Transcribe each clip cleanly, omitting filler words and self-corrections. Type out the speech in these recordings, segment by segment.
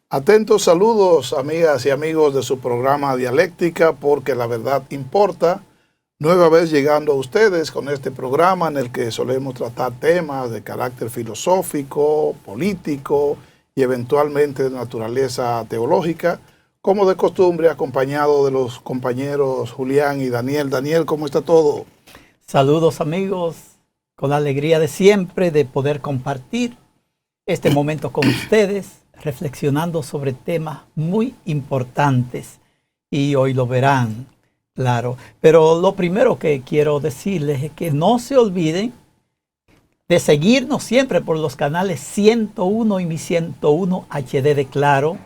Atentos saludos, amigas y amigos de su programa Dialéctica, porque la verdad importa. Nueva vez llegando a ustedes con este programa en el que solemos tratar temas de carácter filosófico, político y eventualmente de naturaleza teológica, como de costumbre, acompañado de los compañeros Julián y Daniel. Daniel, ¿cómo está todo? Saludos amigos, con la alegría de siempre de poder compartir este momento con ustedes, reflexionando sobre temas muy importantes y hoy lo verán, claro. Pero lo primero que quiero decirles es que no se olviden de seguirnos siempre por los canales 101 y mi 101 HD de Claro,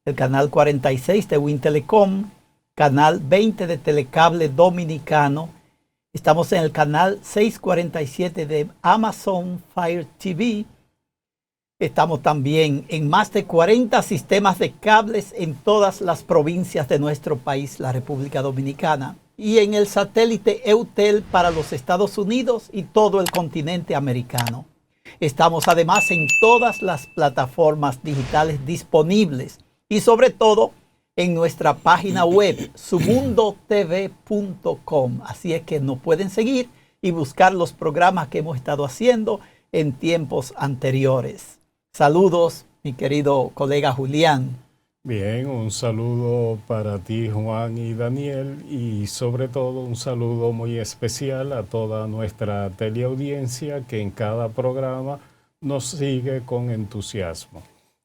el canal 46 de Wintelecom, canal 20 de Telecable Dominicano. Estamos en el canal 647 de Amazon Fire TV. Estamos también en más de 40 sistemas de cables en todas las provincias de nuestro país, la República Dominicana, y en el satélite EUTEL para los Estados Unidos y todo el continente americano. Estamos además en todas las plataformas digitales disponibles y sobre todo en nuestra página web submundotv.com. Así es que nos pueden seguir y buscar los programas que hemos estado haciendo en tiempos anteriores. Saludos, mi querido colega Julián. Bien, un saludo para ti, Juan y Daniel, y sobre todo un saludo muy especial a toda nuestra teleaudiencia que en cada programa nos sigue con entusiasmo.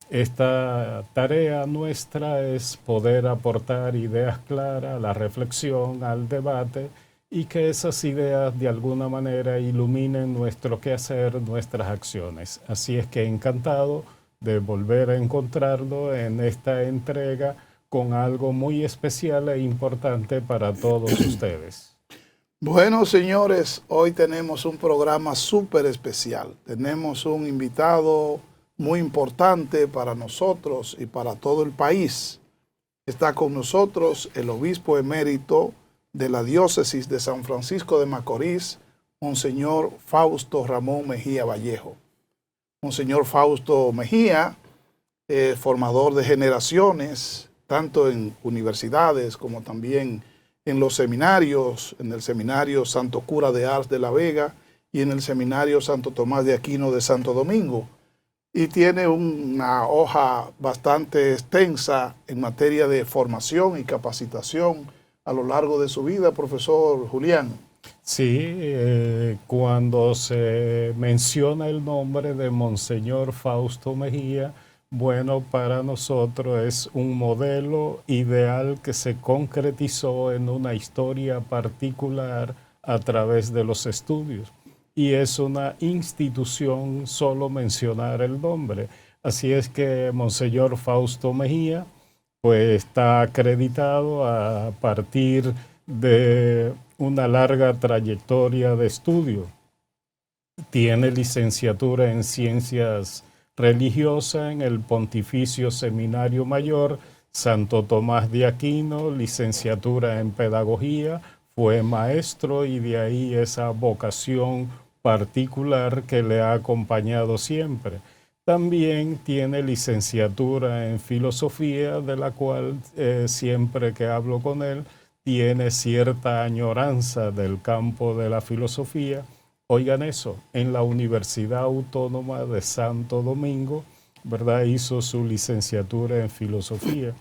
Esta tarea nuestra es poder aportar ideas claras a la reflexión, al debate, y que esas ideas de alguna manera iluminen nuestro quehacer, nuestras acciones. Así es que encantado de volver a encontrarlo en esta entrega con algo muy especial e importante para todos ustedes. Bueno, señores, hoy tenemos un programa súper especial. Tenemos un invitado muy importante para nosotros y para todo el país. Está con nosotros el obispo emérito de la diócesis de San Francisco de Macorís, Monseñor Fausto Ramón Mejía Vallejo. Monseñor Fausto Mejía, formador de generaciones, tanto en universidades como también en los seminarios, en el Seminario Santo Cura de Ars de la Vega y en el Seminario Santo Tomás de Aquino de Santo Domingo. Y tiene una hoja bastante extensa en materia de formación y capacitación a lo largo de su vida, profesor Julián. Sí, cuando se menciona el nombre de Monseñor Fausto Mejía, bueno, para nosotros es un modelo ideal que se concretizó en una historia particular a través de los estudios. Y es una institución solo mencionar el nombre. Así es que Monseñor Fausto Mejía pues está acreditado a partir de una larga trayectoria de estudio. Tiene licenciatura en Ciencias Religiosas en el Pontificio Seminario Mayor Santo Tomás de Aquino, licenciatura en Pedagogía, fue maestro y de ahí esa vocación particular que le ha acompañado siempre. También tiene licenciatura en Filosofía, de la cual siempre que hablo con él, tiene cierta añoranza del campo de la filosofía. Oigan eso, en la Universidad Autónoma de Santo Domingo, ¿verdad? Hizo su licenciatura en Filosofía.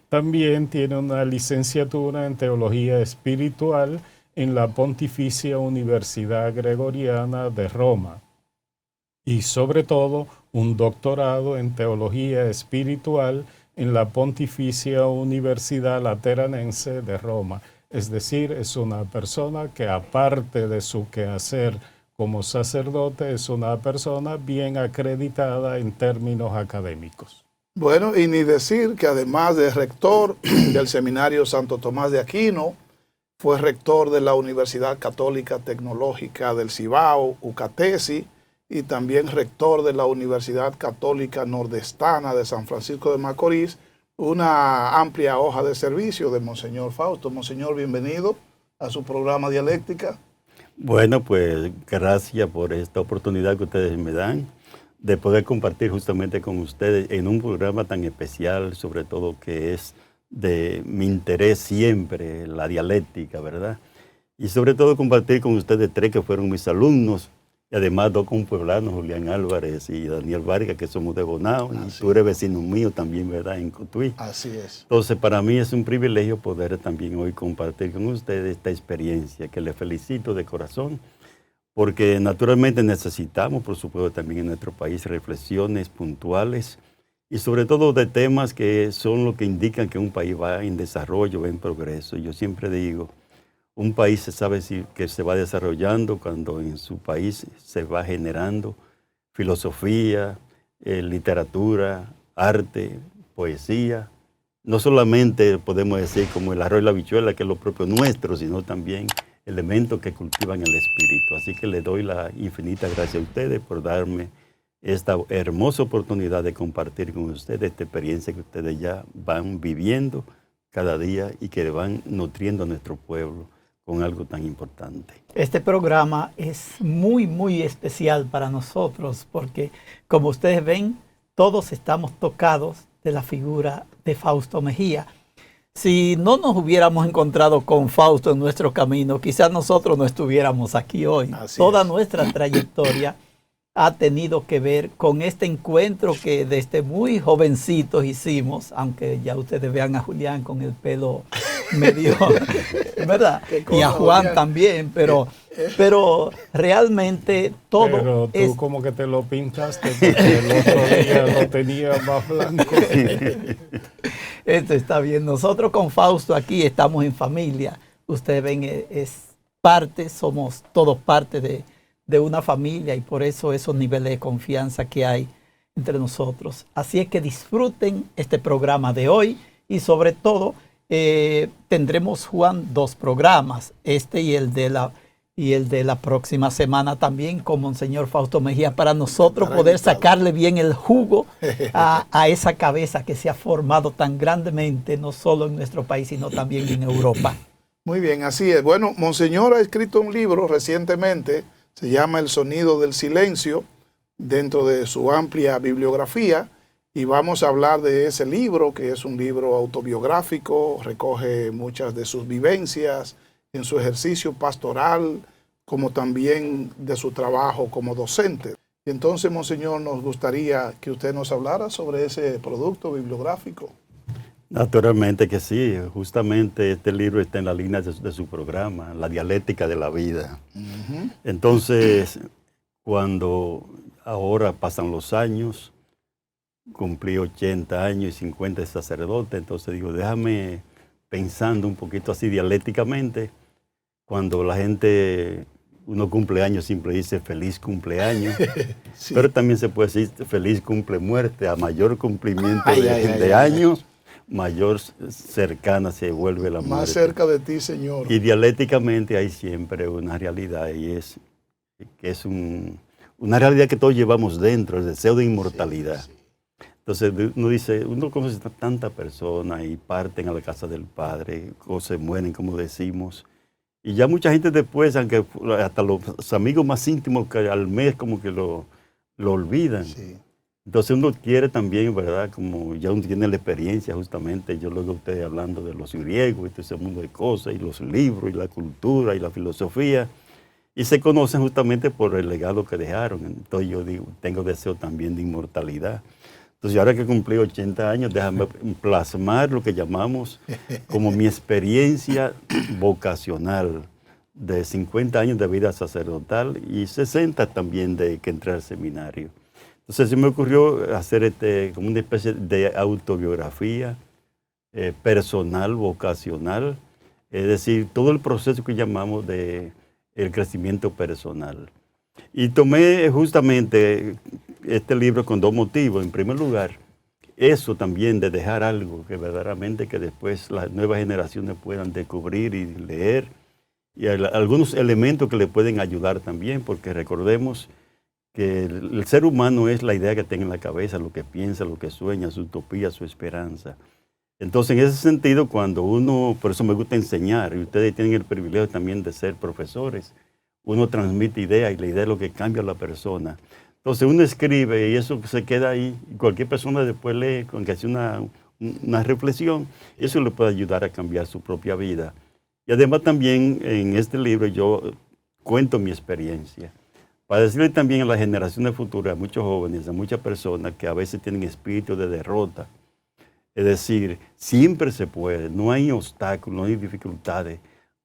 También tiene una licenciatura en Teología Espiritual en la Pontificia Universidad Gregoriana de Roma. Y sobre todo, un doctorado en Teología Espiritual en la Pontificia Universidad Lateranense de Roma. Es decir, es una persona que aparte de su quehacer como sacerdote, es una persona bien acreditada en términos académicos. Bueno, y ni decir que además de rector del Seminario Santo Tomás de Aquino, fue rector de la Universidad Católica Tecnológica del Cibao, UCATESI, y también rector de la Universidad Católica Nordestana de San Francisco de Macorís, una amplia hoja de servicio de Monseñor Fausto. Monseñor, bienvenido a su programa Dialéctica. Bueno, pues gracias por esta oportunidad que ustedes me dan de poder compartir justamente con ustedes en un programa tan especial, sobre todo que es de mi interés siempre, la dialéctica, ¿verdad? Y sobre todo compartir con ustedes tres que fueron mis alumnos, y además dos compueblanos, Julián Álvarez y Daniel Vargas, que somos de Bonao, y tú eres vecino mío también, ¿verdad?, en Cotuí. Así es. Entonces, para mí es un privilegio poder también hoy compartir con ustedes esta experiencia, que les felicito de corazón, porque naturalmente necesitamos, por supuesto, también en nuestro país reflexiones puntuales y sobre todo de temas que son lo que indican que un país va en desarrollo, va en progreso. Yo siempre digo, un país se sabe que se va desarrollando cuando en su país se va generando filosofía, literatura, arte, poesía. No solamente podemos decir como el arroz y la habichuela, que es lo propio nuestro, sino también elementos que cultivan el espíritu. Así que le doy la infinita gracia a ustedes por darme esta hermosa oportunidad de compartir con ustedes esta experiencia que ustedes ya van viviendo cada día y que van nutriendo a nuestro pueblo con algo tan importante. Este programa es muy, muy especial para nosotros porque, como ustedes ven, todos estamos tocados de la figura de Fausto Mejía. Si no nos hubiéramos encontrado con Fausto en nuestro camino, quizás nosotros no estuviéramos aquí hoy. Toda nuestra trayectoria ha tenido que ver con este encuentro que desde muy jovencitos hicimos, aunque ya ustedes vean a Julián con el pelo medio, ¿verdad? Y a Juan también, pero realmente todo. Pero tú como que te lo pintaste, porque el otro día lo tenía más blanco. Esto está bien. Nosotros con Fausto aquí estamos en familia. Ustedes ven, es parte, somos todos parte de una familia y por eso esos niveles de confianza que hay entre nosotros. Así es que disfruten este programa de hoy y sobre todo tendremos, Juan, 2 programas, este y el de la próxima semana también con Monseñor Fausto Mejía, para nosotros poder sacarle bien el jugo a esa cabeza que se ha formado tan grandemente, no solo en nuestro país, sino también en Europa. Muy bien, así es. Bueno, Monseñor ha escrito un libro recientemente, se llama El sonido del silencio, dentro de su amplia bibliografía, y vamos a hablar de ese libro, que es un libro autobiográfico, recoge muchas de sus vivencias en su ejercicio pastoral, como también de su trabajo como docente. Y entonces, Monseñor, nos gustaría que usted nos hablara sobre ese producto bibliográfico. Naturalmente que sí, justamente este libro está en la línea de su programa, La dialéctica de la vida. Entonces, cuando ahora pasan los años, cumplí 80 años y 50 de sacerdote, entonces digo, déjame pensando un poquito así dialécticamente, cuando la gente, uno cumple años, siempre dice feliz cumpleaños, sí. Pero también se puede decir feliz cumple muerte, a mayor cumplimiento de años, mayor cercana se vuelve la muerte. Más cerca de ti, Señor. Y dialécticamente hay siempre una realidad, y es que es una realidad que todos llevamos dentro, el deseo de inmortalidad. Sí, sí. Entonces uno dice, uno conoce a tantas personas y parten a la casa del Padre, o se mueren, como decimos, y ya mucha gente después, aunque hasta los amigos más íntimos que al mes como que lo olvidan. Sí. Entonces uno quiere también, ¿verdad? Como ya uno tiene la experiencia justamente, yo luego ustedes hablando de los griegos y todo ese mundo de cosas, y los libros, y la cultura, y la filosofía, y se conocen justamente por el legado que dejaron. Entonces yo digo, tengo deseo también de inmortalidad. Entonces ahora que cumplí 80 años, déjame plasmar lo que llamamos como mi experiencia vocacional de 50 años de vida sacerdotal y 60 también de que entré al seminario. Entonces se me ocurrió hacer como una especie de autobiografía personal, vocacional, es decir, todo el proceso que llamamos de el crecimiento personal. Y tomé justamente este libro con 2 motivos. En primer lugar, eso también de dejar algo que verdaderamente que después las nuevas generaciones puedan descubrir y leer, y algunos elementos que le pueden ayudar también, porque recordemos que el ser humano es la idea que tiene en la cabeza, lo que piensa, lo que sueña, su utopía, su esperanza. Entonces, en ese sentido, cuando uno, por eso me gusta enseñar, y ustedes tienen el privilegio también de ser profesores, uno transmite ideas y la idea es lo que cambia a la persona. Entonces uno escribe y eso se queda ahí. Y cualquier persona después lee, con que hace una reflexión, eso le puede ayudar a cambiar su propia vida. Y además también en este libro yo cuento mi experiencia, para decirle también a las generaciones futuras, a muchos jóvenes, a muchas personas que a veces tienen espíritu de derrota. Es decir, siempre se puede, no hay obstáculos, no hay dificultades.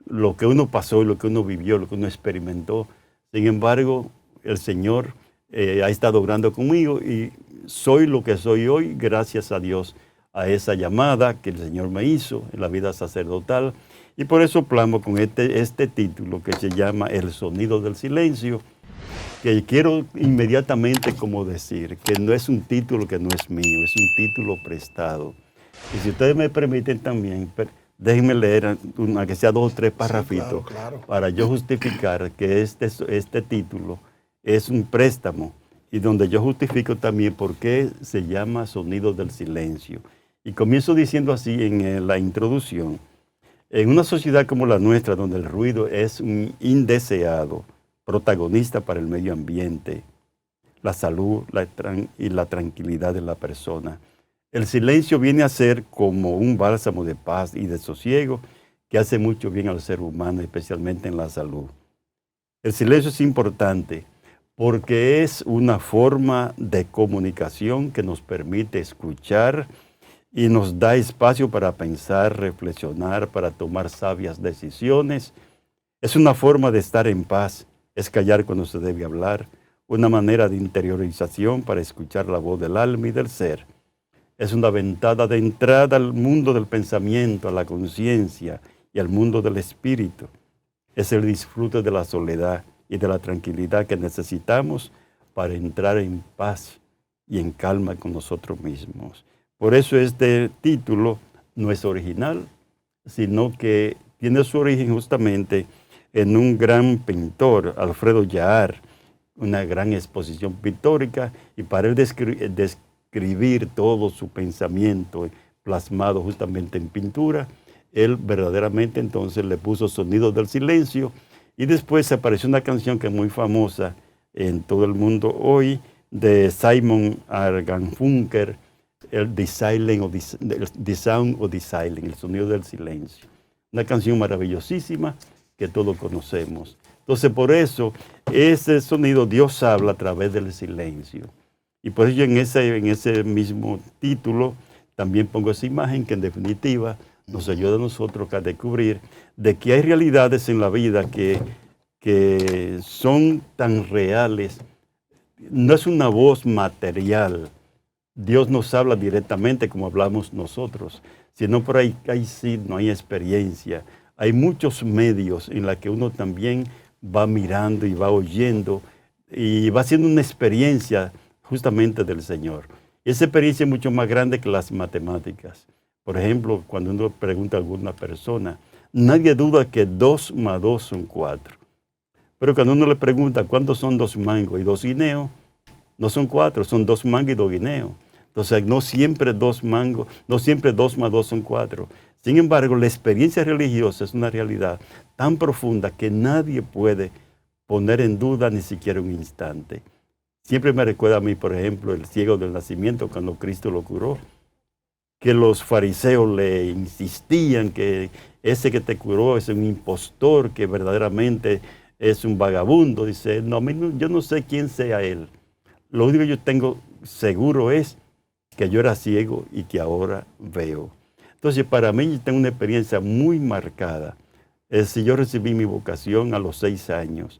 Lo que uno pasó, lo que uno vivió, lo que uno experimentó. Sin embargo, el Señor ha estado obrando conmigo y soy lo que soy hoy, gracias a Dios, a esa llamada que el Señor me hizo en la vida sacerdotal. Y por eso plamo con este título que se llama El sonido del silencio, que quiero inmediatamente como decir que no es un título que no es mío, es un título prestado. Y si ustedes me permiten también, déjenme leer, aunque sea 2 o 3 párrafitos, sí, claro. para yo justificar que este título es un préstamo y donde yo justifico también por qué se llama Sonido del Silencio. Y comienzo diciendo así en la introducción. En una sociedad como la nuestra, donde el ruido es un indeseado protagonista para el medio ambiente, la salud y la tranquilidad de la persona, el silencio viene a ser como un bálsamo de paz y de sosiego que hace mucho bien al ser humano, especialmente en la salud. El silencio es importante porque es una forma de comunicación que nos permite escuchar y nos da espacio para pensar, reflexionar, para tomar sabias decisiones. Es una forma de estar en paz, es callar cuando se debe hablar, una manera de interiorización para escuchar la voz del alma y del ser. Es una ventana de entrada al mundo del pensamiento, a la conciencia y al mundo del espíritu. Es el disfrute de la soledad y de la tranquilidad que necesitamos para entrar en paz y en calma con nosotros mismos. Por eso este título no es original, sino que tiene su origen justamente en un gran pintor, Alfredo Yahar, una gran exposición pictórica, y para él describir todo su pensamiento plasmado justamente en pintura, él verdaderamente entonces le puso Sonidos del Silencio, y después apareció una canción que es muy famosa en todo el mundo hoy, de Simon Garfunkel, The Sound of the Silence, el sonido del silencio. Una canción maravillosísima que todos conocemos. Entonces, por eso, ese sonido Dios habla a través del silencio. Y por ello en ese mismo título también pongo esa imagen que en definitiva nos ayuda a nosotros a descubrir de que hay realidades en la vida que son tan reales. No es una voz material. Dios nos habla directamente como hablamos nosotros, sino por ahí sí no hay experiencia. Hay muchos medios en los que uno también va mirando y va oyendo y va haciendo una experiencia justamente del Señor. Esa experiencia es mucho más grande que las matemáticas. Por ejemplo, cuando uno pregunta a alguna persona, nadie duda que 2 más 2 son 4. Pero cuando uno le pregunta cuántos son 2 mangos y 2 guineos, no son 4, son 2 mangos y 2 guineos. Entonces, no siempre 2 mangos, no siempre 2 más 2 son 4. Sin embargo, la experiencia religiosa es una realidad tan profunda que nadie puede poner en duda ni siquiera un instante. Siempre me recuerda a mí, por ejemplo, el ciego del nacimiento cuando Cristo lo curó, que los fariseos le insistían que ese que te curó es un impostor, que verdaderamente es un vagabundo. Dice, no, yo no sé quién sea él. Lo único que yo tengo seguro es que yo era ciego y que ahora veo. Entonces, para mí, yo tengo una experiencia muy marcada. Yo recibí mi vocación a los 6 años.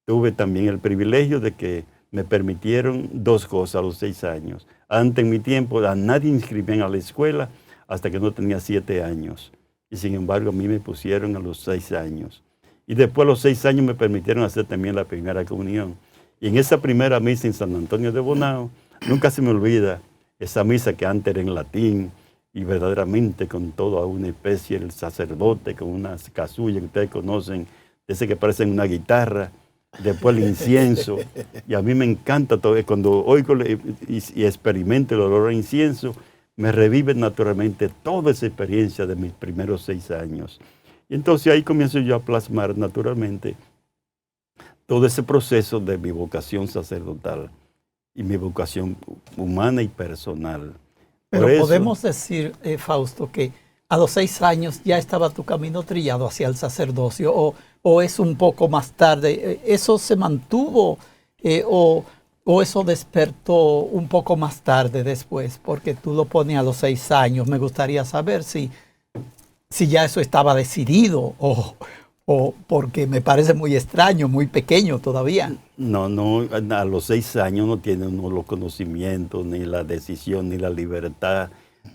Tuve también el privilegio de que me permitieron 2 cosas a los 6 años. Antes, en mi tiempo, a nadie inscribían a la escuela hasta que no tenía 7 años. Y sin embargo, a mí me pusieron a los 6 años. Y después, a los 6 años, me permitieron hacer también la primera comunión. Y en esa primera misa en San Antonio de Bonao, nunca se me olvida esa misa que antes era en latín y verdaderamente con toda una especie, el sacerdote con unas casullas que ustedes conocen, ese que parecen una guitarra, después el incienso. Y a mí me encanta todo, cuando oigo y experimento el olor a incienso, me revive naturalmente toda esa experiencia de mis primeros 6 años. Y entonces ahí comienzo yo a plasmar naturalmente todo ese proceso de mi vocación sacerdotal y mi vocación humana y personal. Pero Por eso, podemos decir, Fausto, que a los 6 años ya estaba tu camino trillado hacia el sacerdocio, o es un poco más tarde. ¿Eso se mantuvo o eso despertó un poco más tarde después? Porque tú lo pones a los 6 años. Me gustaría saber si ya eso estaba decidido o porque me parece muy extraño, muy pequeño todavía. no, a los 6 años no tiene uno los conocimientos, ni la decisión, ni la libertad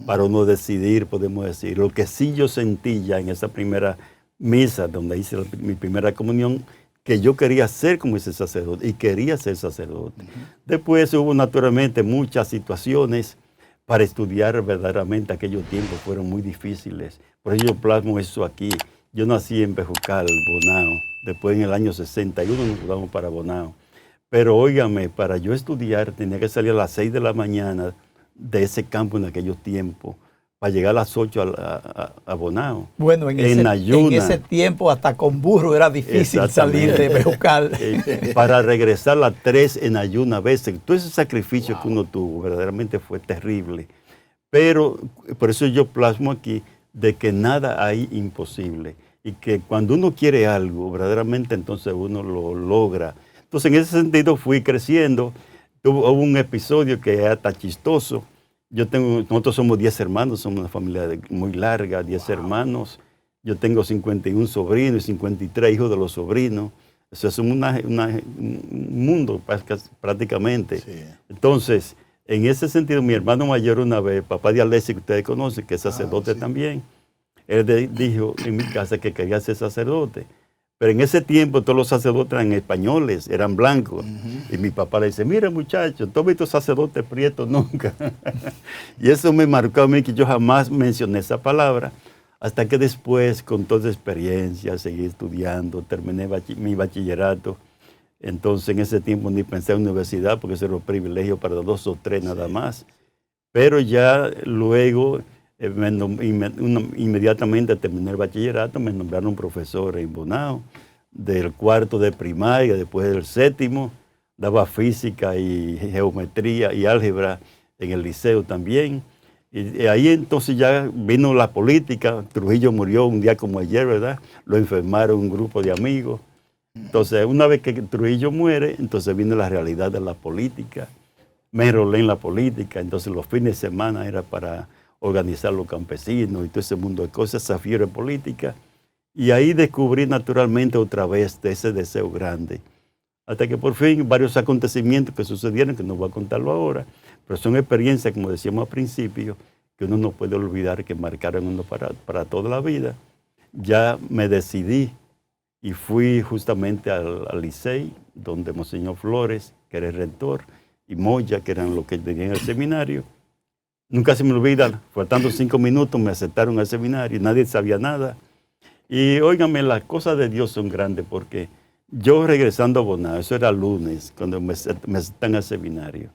para uno decidir, podemos decir. Lo que sí yo sentí ya en esa primera misa, donde hice mi primera comunión, que yo quería ser como ese sacerdote, y quería ser sacerdote. Después hubo naturalmente muchas situaciones para estudiar verdaderamente. Aquellos tiempos fueron muy difíciles. Por eso yo plasmo eso aquí. Yo nací en Bejucal, Bonao. Después en el año 61 nos mudamos para Bonao. Pero óigame, para yo estudiar tenía que salir a las 6 de la mañana de ese campo en aquellos tiempos, para llegar a las 8 a Bonao. Bueno, en ese tiempo hasta con burro era difícil salir de Bejucal. Para regresar a las 3 en ayuna a veces. Todo ese sacrificio que uno tuvo verdaderamente fue terrible. Pero por eso yo plasmo aquí de que nada hay imposible. Y que cuando uno quiere algo, verdaderamente entonces uno lo logra. Entonces en ese sentido fui creciendo. Hubo un episodio que era hasta chistoso. Nosotros somos 10 hermanos, somos una familia muy larga, 10 hermanos. Yo tengo 51 sobrinos y 53 hijos de los sobrinos. Eso es un mundo prácticamente. Sí. Entonces, en ese sentido, mi hermano mayor una vez, papá de Alessi, que ustedes conocen, que es sacerdote también, él dijo en mi casa que quería ser sacerdote. Pero en ese tiempo todos los sacerdotes eran españoles, eran blancos. Y mi papá le dice, mira muchacho, ¿tú has visto sacerdotes prietos? Nunca. Y eso me marcó a mí, que yo jamás mencioné esa palabra, hasta que después, con toda esa experiencia, seguí estudiando, terminé mi bachillerato. Entonces en ese tiempo ni pensé en universidad, porque ese era un privilegio para 2 o 3 nada más. Pero ya luego, inmediatamente terminé el bachillerato, me nombraron profesor en Bonao, del 4º de primaria, después del 7º, daba física y geometría y álgebra en el liceo también. Y ahí entonces ya vino la política. Trujillo murió un día como ayer, ¿verdad? Lo enfermaron un grupo de amigos. Entonces, una vez que Trujillo muere, entonces vino la realidad de la política. Me enrolé en la política, entonces los fines de semana era para organizar los campesinos y todo ese mundo de cosas, esa fiebre política. Y ahí descubrí naturalmente otra vez de ese deseo grande. Hasta que por fin varios acontecimientos que sucedieron, que no voy a contarlo ahora, pero son experiencias, como decíamos al principio, que uno no puede olvidar, que marcaron uno para toda la vida. Ya me decidí y fui justamente al Licey, donde Monseñor Flores, que era el rector, y Moya, que eran los que tenían el seminario. Nunca se me olvida, faltando 5 minutos me aceptaron al seminario, nadie sabía nada. Y óigame, las cosas de Dios son grandes, porque yo regresando a Bonao, eso era lunes, cuando me aceptan al seminario,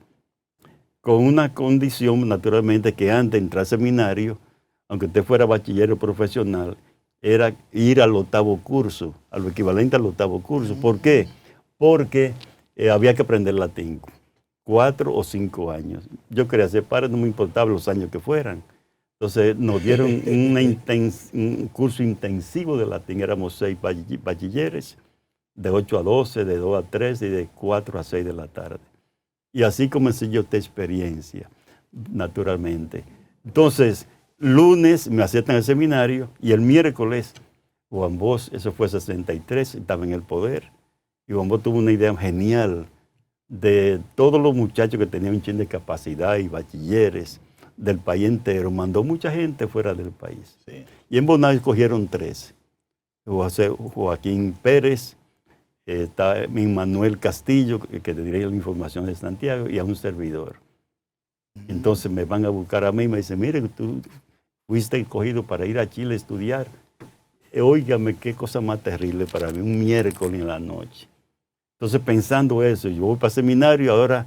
con una condición naturalmente, que antes de entrar al seminario, aunque usted fuera bachiller profesional, era ir al 8º curso, a lo equivalente al 8º curso. ¿Por qué? Porque había que aprender latín, 4 o 5 años. Yo quería ser padre, no me importaba los años que fueran. Entonces nos dieron un curso intensivo de latín. Éramos 6 bachilleres, de 8 a 12, de 2 a 3 y de 4 a 6 de la tarde. Y así comencé yo esta experiencia, naturalmente. Entonces, lunes me aceptan al seminario y el miércoles Juan Bosch, eso fue 63, estaba en el poder. Y Juan Bosch tuvo una idea genial de todos los muchachos que tenían un chin de capacidad y bachilleres del país entero. Mandó mucha gente fuera del país. Sí. Y en Bonao escogieron 3. Joaquín Pérez, está Manuel Castillo, que te diré la información de Santiago, y a un servidor. Entonces me van a buscar a mí y me dicen, mire, tú fuiste escogido para ir a Chile a estudiar. Óigame, qué cosa más terrible para mí, un miércoles en la noche. Entonces pensando eso, yo voy para el seminario y ahora,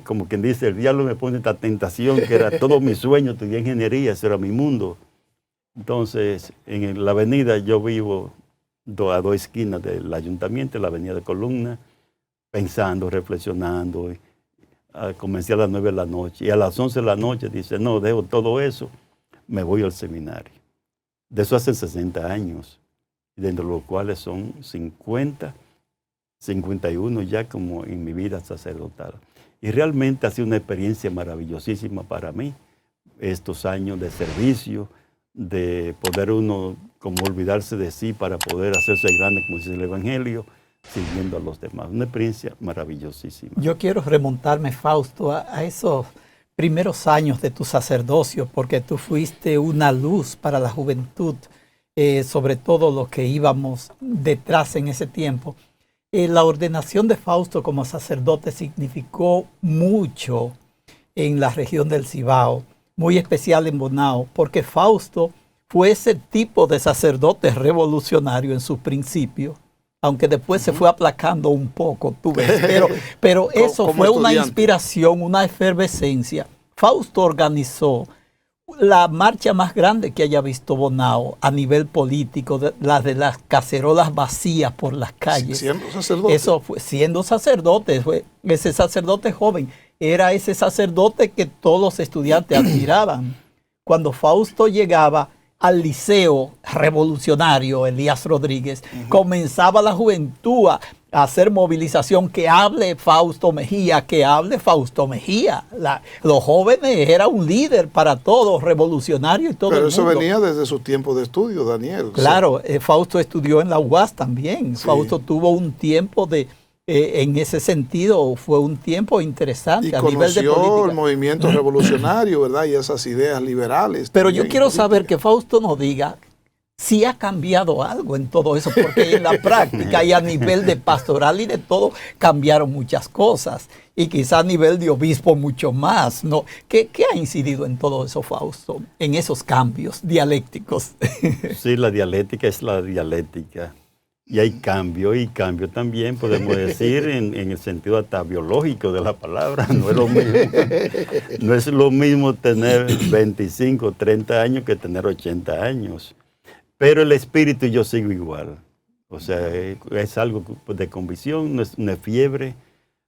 como quien dice, el diablo me pone esta tentación, que era todo mi sueño, estudiar ingeniería, ese era mi mundo. Entonces, en la avenida yo vivo a dos esquinas del ayuntamiento, la avenida de Columna, pensando, reflexionando. Comencé a las 9 de la noche y a las 11 de la noche dice, no, dejo todo eso, me voy al seminario. De eso hace 60 años, dentro de los cuales son 50, 51 ya como en mi vida sacerdotal. Y realmente ha sido una experiencia maravillosísima para mí, estos años de servicio, de poder uno como olvidarse de sí para poder hacerse grande, como dice el Evangelio, sirviendo a los demás. Una experiencia maravillosísima. Yo quiero remontarme, Fausto, a esos primeros años de tu sacerdocio, porque tú fuiste una luz para la juventud, sobre todo los que íbamos detrás en ese tiempo. La ordenación de Fausto como sacerdote significó mucho en la región del Cibao, muy especial en Bonao, porque Fausto fue ese tipo de sacerdote revolucionario en sus principios, aunque después se fue aplacando un poco, tú ves, pero eso fue una inspiración, una efervescencia. Fausto organizó la marcha más grande que haya visto Bonao a nivel político, la de las cacerolas vacías por las calles. Siendo sacerdote. Eso fue, siendo sacerdote, fue ese sacerdote joven, era ese sacerdote que todos los estudiantes admiraban. Cuando Fausto llegaba al liceo revolucionario Elías Rodríguez, comenzaba la juventud a hacer movilización, que hable Fausto Mejía, que hable Fausto Mejía. Los jóvenes era un líder para todos, revolucionario y todo el mundo. Pero eso venía desde su tiempo de estudio, Daniel. Claro, Fausto estudió en la UAS también. Sí. Fausto tuvo un tiempo de... en ese sentido fue un tiempo interesante y a nivel de política. El movimiento revolucionario, ¿verdad? Y esas ideas liberales. Pero yo quiero saber que Fausto nos diga si ha cambiado algo en todo eso, porque en la práctica y a nivel de pastoral y de todo cambiaron muchas cosas. Y quizá a nivel de obispo mucho más, ¿no? ¿Qué ha incidido en todo eso, Fausto? En esos cambios dialécticos. Sí, la dialéctica es la dialéctica. Y hay cambio, y cambio también, podemos decir, en el sentido hasta biológico de la palabra. No es lo mismo, no es lo mismo tener 25, 30 años que tener 80 años. Pero el espíritu yo sigo igual. O sea, es algo de convicción, no es una fiebre.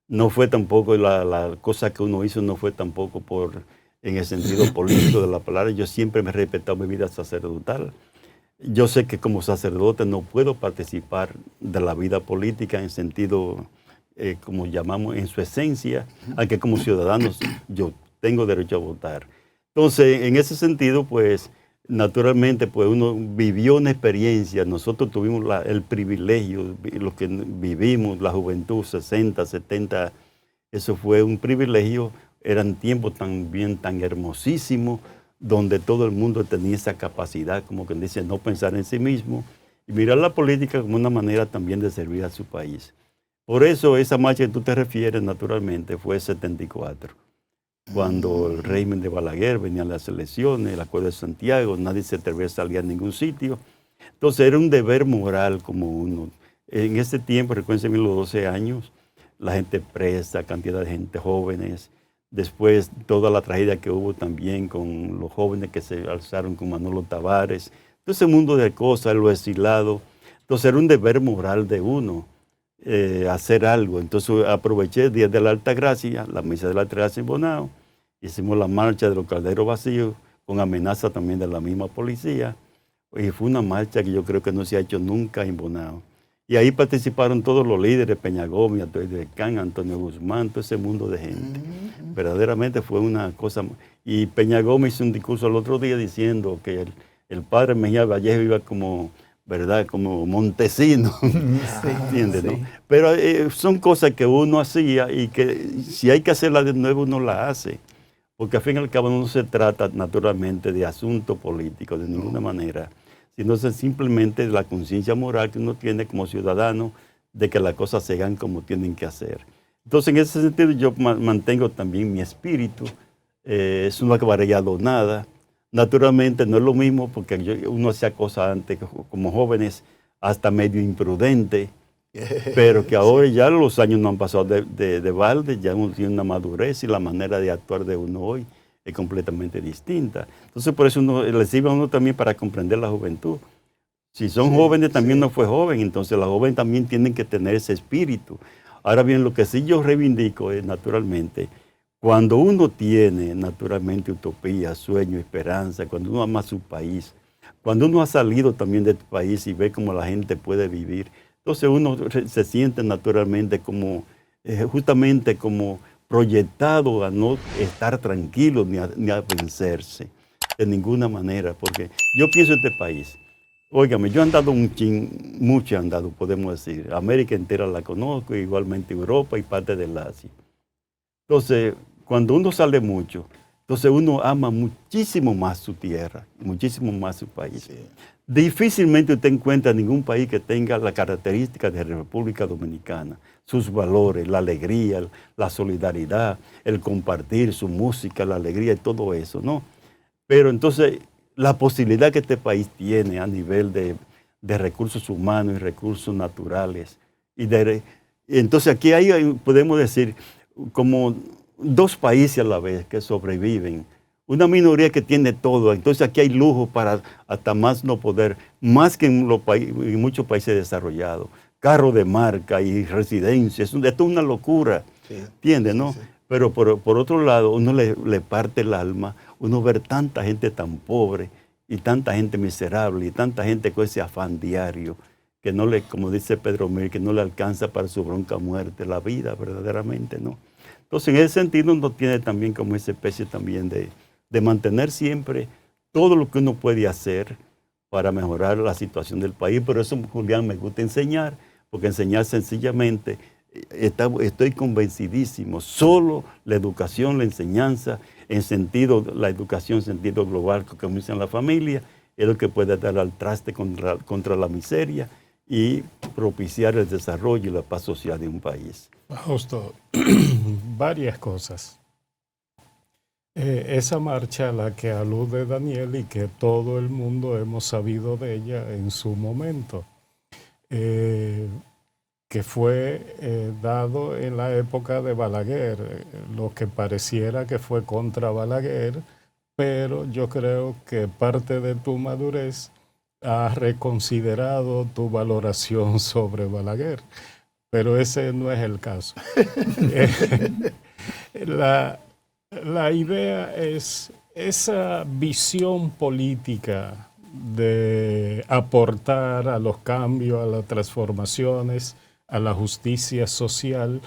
No fue tampoco la cosa que uno hizo, no fue tampoco en el sentido político de la palabra. Yo siempre me he respetado mi vida sacerdotal. Yo sé que como sacerdote no puedo participar de la vida política en sentido, como llamamos, en su esencia, aunque como ciudadanos yo tengo derecho a votar. Entonces, en ese sentido, pues, naturalmente, pues uno vivió una experiencia. Nosotros tuvimos el privilegio, lo que vivimos, la juventud, 60, 70, eso fue un privilegio. Eran tiempos también tan hermosísimos, donde todo el mundo tenía esa capacidad, como que dice, no pensar en sí mismo y mirar la política como una manera también de servir a su país. Por eso esa marcha que tú te refieres, naturalmente, fue 74, cuando el régimen de Balaguer, venían las elecciones, el Acuerdo de Santiago, nadie se atrevía a salir a ningún sitio. Entonces era un deber moral como uno. En ese tiempo, recuérdense, en los 12 años, la gente presa, cantidad de gente jóvenes. Después, toda la tragedia que hubo también con los jóvenes que se alzaron con Manolo Tavares. Todo ese mundo de cosas, lo exilado. Entonces, era un deber moral de uno hacer algo. Entonces, aproveché el Día de la Alta Gracia, la Misa de la Alta Gracia en Bonao. Hicimos la marcha de los calderos vacíos, con amenaza también de la misma policía. Y fue una marcha que yo creo que no se ha hecho nunca en Bonao. Y ahí participaron todos los líderes, Peña Gómez, Antonio Decán, Antonio Guzmán, todo ese mundo de gente. Verdaderamente fue una cosa. Y Peña Gómez hizo un discurso el otro día diciendo que el padre Mejía Vallejo iba como, ¿verdad?, como Montesino. Sí, ¿entiendes? Sí. ¿No? Pero son cosas que uno hacía y que si hay que hacerla de nuevo, uno la hace. Porque al fin y al cabo no se trata naturalmente de asuntos políticos de ninguna manera, sino simplemente de la conciencia moral que uno tiene como ciudadano de que las cosas se hagan como tienen que hacer. Entonces, en ese sentido, yo mantengo también mi espíritu. Eso no ha variado nada. Naturalmente, no es lo mismo porque uno hacía cosas antes como jóvenes hasta medio imprudente, pero que ahora ya los años no han pasado de balde, ya uno tiene una madurez y la manera de actuar de uno hoy es completamente distinta. Entonces, por eso le sirve a uno también para comprender la juventud. Si son jóvenes, también no fue joven, entonces los jóvenes también tienen que tener ese espíritu. Ahora bien, lo que sí yo reivindico es, naturalmente, cuando uno tiene, naturalmente, utopía, sueño, esperanza, cuando uno ama su país, cuando uno ha salido también de tu país y ve cómo la gente puede vivir, entonces uno se siente naturalmente como, justamente como proyectado a no estar tranquilo ni a vencerse de ninguna manera, porque yo pienso en este país. Óigame, yo he andado mucho he andado, podemos decir. América entera la conozco, igualmente Europa y parte del Asia. Entonces, cuando uno sale mucho, entonces uno ama muchísimo más su tierra, muchísimo más su país. Sí. Difícilmente usted encuentra ningún país que tenga la característica de República Dominicana, sus valores, la alegría, la solidaridad, el compartir su música, la alegría y todo eso, ¿no? Pero entonces, la posibilidad que este país tiene a nivel de recursos humanos y recursos naturales. Entonces aquí podemos decir como dos países a la vez que sobreviven. Una minoría que tiene todo. Entonces aquí hay lujo para hasta más no poder, más que en muchos países desarrollados. Carro de marca y residencia. Esto es una locura. Sí. ¿Entiendes, no? Sí, sí. Pero por otro lado, uno le parte el alma, uno ver tanta gente tan pobre y tanta gente miserable y tanta gente con ese afán diario que no le, como dice Pedro Mir, que no le alcanza para su bronca muerte, la vida verdaderamente, ¿no? Entonces, en ese sentido, uno tiene también como esa especie también de mantener siempre todo lo que uno puede hacer para mejorar la situación del país. Por eso, Julián, me gusta enseñar, porque enseñar sencillamente... Estoy convencidísimo, solo la educación, la enseñanza, la educación en sentido global, como dicen la familia, es lo que puede dar al traste contra la miseria y propiciar el desarrollo y la paz social de un país. Justo, varias cosas. Esa marcha a la que alude Daniel y que todo el mundo hemos sabido de ella en su momento. Que fue dado en la época de Balaguer, lo que pareciera que fue contra Balaguer, pero yo creo que parte de tu madurez ha reconsiderado tu valoración sobre Balaguer, pero ese no es el caso. La idea es esa visión política de aportar a los cambios, a las transformaciones, a la justicia social,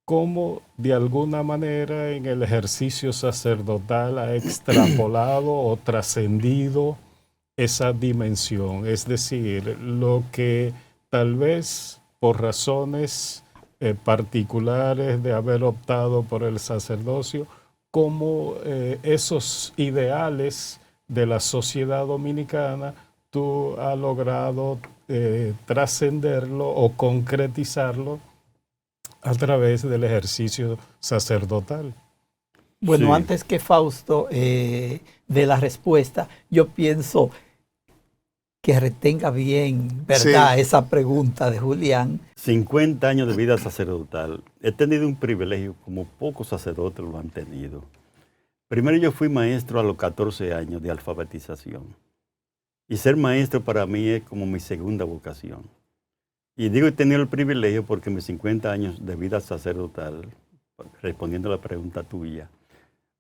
como de alguna manera en el ejercicio sacerdotal ha extrapolado o trascendido esa dimensión. Es decir, lo que tal vez por razones particulares de haber optado por el sacerdocio, como esos ideales de la sociedad dominicana, tú has logrado trascenderlo o concretizarlo a través del ejercicio sacerdotal. Bueno, Sí. Antes que Fausto de la respuesta, yo pienso que retenga bien, ¿verdad?, Sí. esa pregunta de Julián. 50 años de vida sacerdotal. He tenido un privilegio como pocos sacerdotes lo han tenido. Primero yo fui maestro a los 14 años de alfabetización. Y ser maestro para mí es como mi segunda vocación. Y digo he tenido el privilegio porque mis 50 años de vida sacerdotal, respondiendo a la pregunta tuya,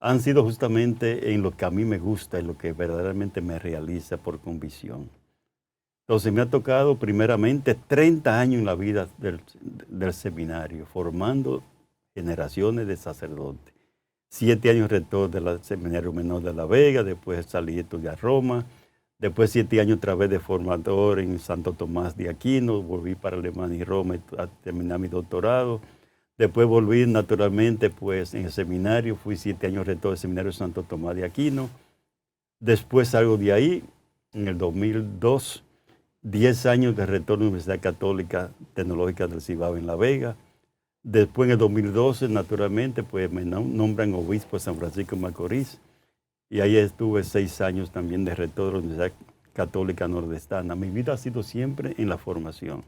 han sido justamente en lo que a mí me gusta y lo que verdaderamente me realiza por convicción. Entonces me ha tocado primeramente 30 años en la vida del seminario, formando generaciones de sacerdotes. 7 años rector del Seminario Menor de La Vega, después salí a estudiar a Roma, después 7 años otra vez de formador en Santo Tomás de Aquino, volví para Alemania y Roma a terminar mi doctorado. Después volví naturalmente pues en el seminario, fui 7 años rector del Seminario Santo Tomás de Aquino. Después salgo de ahí, en el 2002, 10 años de rector de la Universidad Católica Tecnológica del Cibao en La Vega. Después en el 2012, naturalmente, pues me nombran obispo de San Francisco de Macorís. Y ahí estuve 6 años también de rector de la Universidad Católica Nordestana. Mi vida ha sido siempre en la formación.